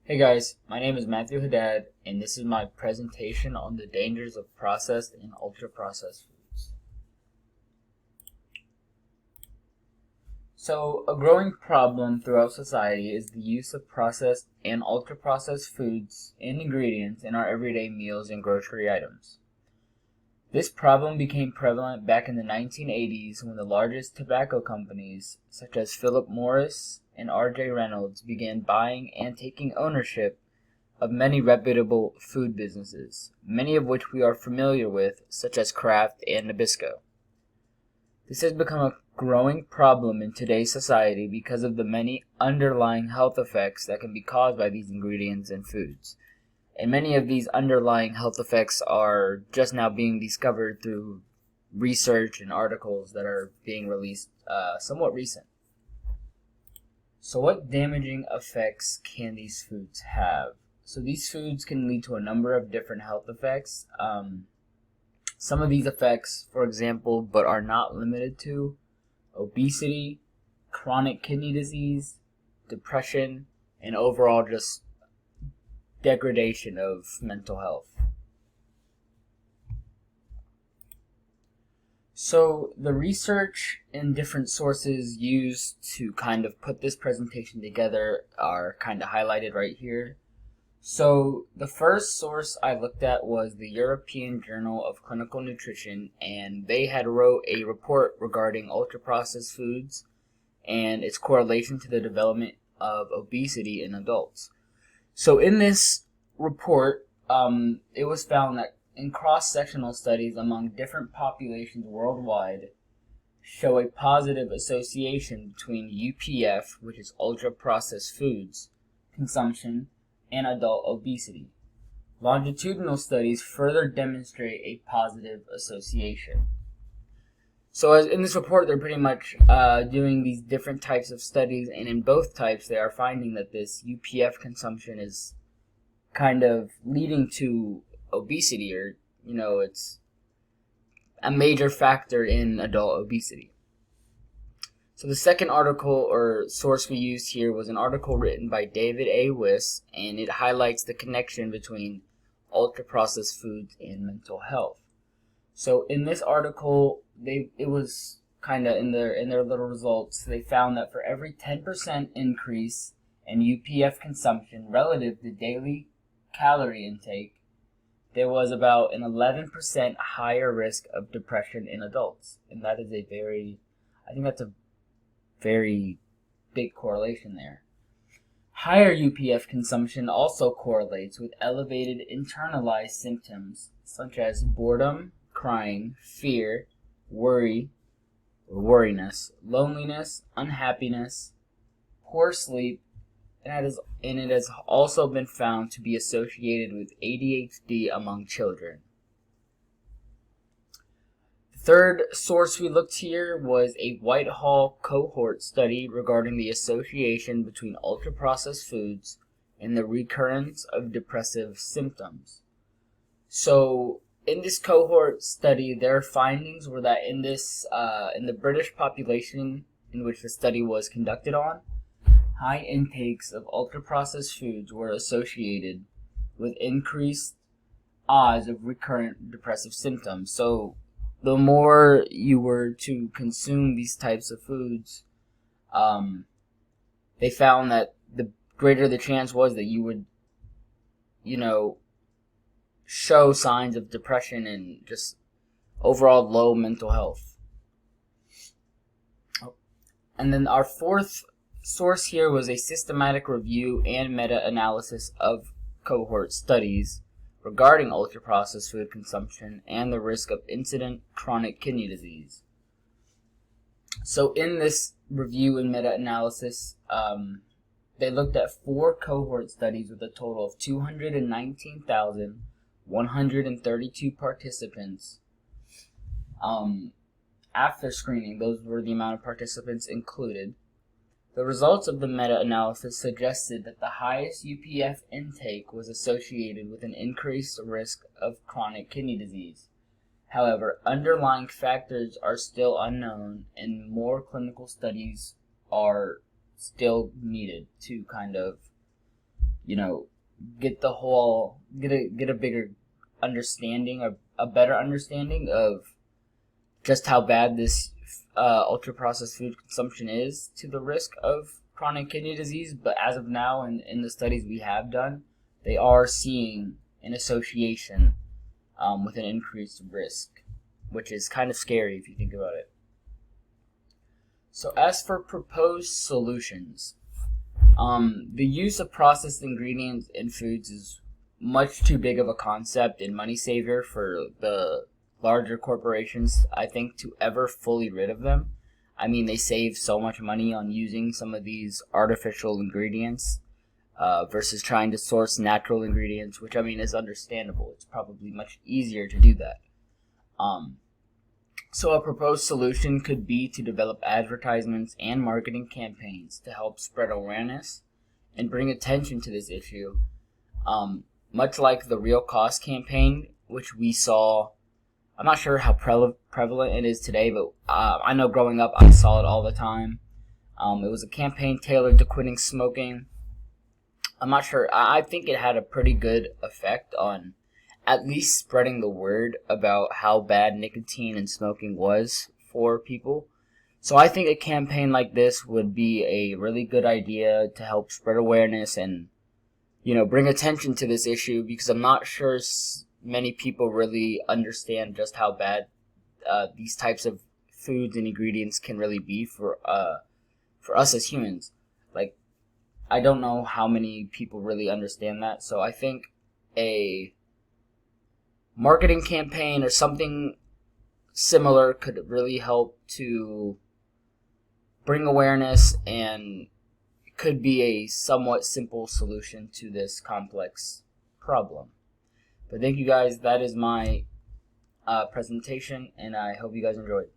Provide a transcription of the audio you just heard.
Hey guys, my name is Matthew Haddad, and this is my presentation on the dangers of processed and ultra-processed foods. So, a growing problem throughout society is the use of processed and ultra-processed foods and ingredients in our everyday meals and grocery items. This problem became prevalent back in the 1980s when the largest tobacco companies, such as Philip Morris and R.J. Reynolds, began buying and taking ownership of many reputable food businesses, many of which we are familiar with, such as Kraft and Nabisco. This has become a growing problem in today's society because of the many underlying health effects that can be caused by these ingredients in foods. And many of these underlying health effects are just now being discovered through research and articles that are being released somewhat recent. So what damaging effects can these foods have? So these foods can lead to a number of different health effects. Some of these effects, for example, but are not limited to obesity, chronic kidney disease, depression, and overall just degradation of mental health. So the research and different sources used to kind of put this presentation together are kind of highlighted right here. So the first source I looked at was the European Journal of Clinical Nutrition, and they had wrote a report regarding ultra-processed foods and its correlation to the development of obesity in adults. So in this report, it was found that in cross-sectional studies among different populations worldwide show a positive association between UPF, which is ultra-processed foods, consumption, and adult obesity. Longitudinal studies further demonstrate a positive association. So as in this report, they're pretty much doing these different types of studies, and in both types, they are finding that this UPF consumption is kind of leading to obesity, or, it's a major factor in adult obesity. So the second article or source we used here was an article written by David A. Wiss, and it highlights the connection between ultra-processed foods and mental health. So in this article, it was kind of in their little results, they found that for every 10% increase in UPF consumption relative to daily calorie intake, there was about an 11% higher risk of depression in adults. And that is I think that's a very big correlation there. Higher UPF consumption also correlates with elevated internalized symptoms such as boredom, crying, fear, worry, or worriness, loneliness, unhappiness, poor sleep, and it has also been found to be associated with ADHD among children. The third source we looked here was a Whitehall cohort study regarding the association between ultra-processed foods and the recurrence of depressive symptoms. So in this cohort study, their findings were that in the British population in which the study was conducted on, high intakes of ultra-processed foods were associated with increased odds of recurrent depressive symptoms. So the more you were to consume these types of foods, they found that the greater the chance was that you would, show signs of depression and just overall low mental health. And then our fourth source here was a systematic review and meta-analysis of cohort studies regarding ultra-processed food consumption and the risk of incident chronic kidney disease. So in this review and meta-analysis, they looked at 4 cohort studies with a total of 219,132 participants. After screening, those were the amount of participants included. The results of the meta-analysis suggested that the highest UPF intake was associated with an increased risk of chronic kidney disease. However, underlying factors are still unknown, and more clinical studies are still needed to kind of, get a bigger understanding, or a better understanding of just how bad this ultra processed food consumption is to the risk of chronic kidney disease. But as of now, in the studies we have done, they are seeing an association with an increased risk, which is kind of scary if you think about it. So as for proposed solutions, the use of processed ingredients in foods is much too big of a concept and money saver for the larger corporations, I think, to ever fully rid of them. I mean, they save so much money on using some of these artificial ingredients versus trying to source natural ingredients, which, I mean, is understandable. It's probably much easier to do that. So a proposed solution could be to develop advertisements and marketing campaigns to help spread awareness and bring attention to this issue, much like the Real Cost campaign, which we saw. I'm not sure how prevalent it is today, but I know growing up I saw it all the time. It was a campaign tailored to quitting smoking. I'm not sure. I think it had a pretty good effect on at least spreading the word about how bad nicotine and smoking was for people. So I think a campaign like this would be a really good idea to help spread awareness and, bring attention to this issue, because I'm not sure many people really understand just how bad these types of foods and ingredients can really be for us as humans. Like, I don't know how many people really understand that. So I think a marketing campaign or something similar could really help to bring awareness, and could be a somewhat simple solution to this complex problem. But thank you guys. That is my presentation, and I hope you guys enjoyed.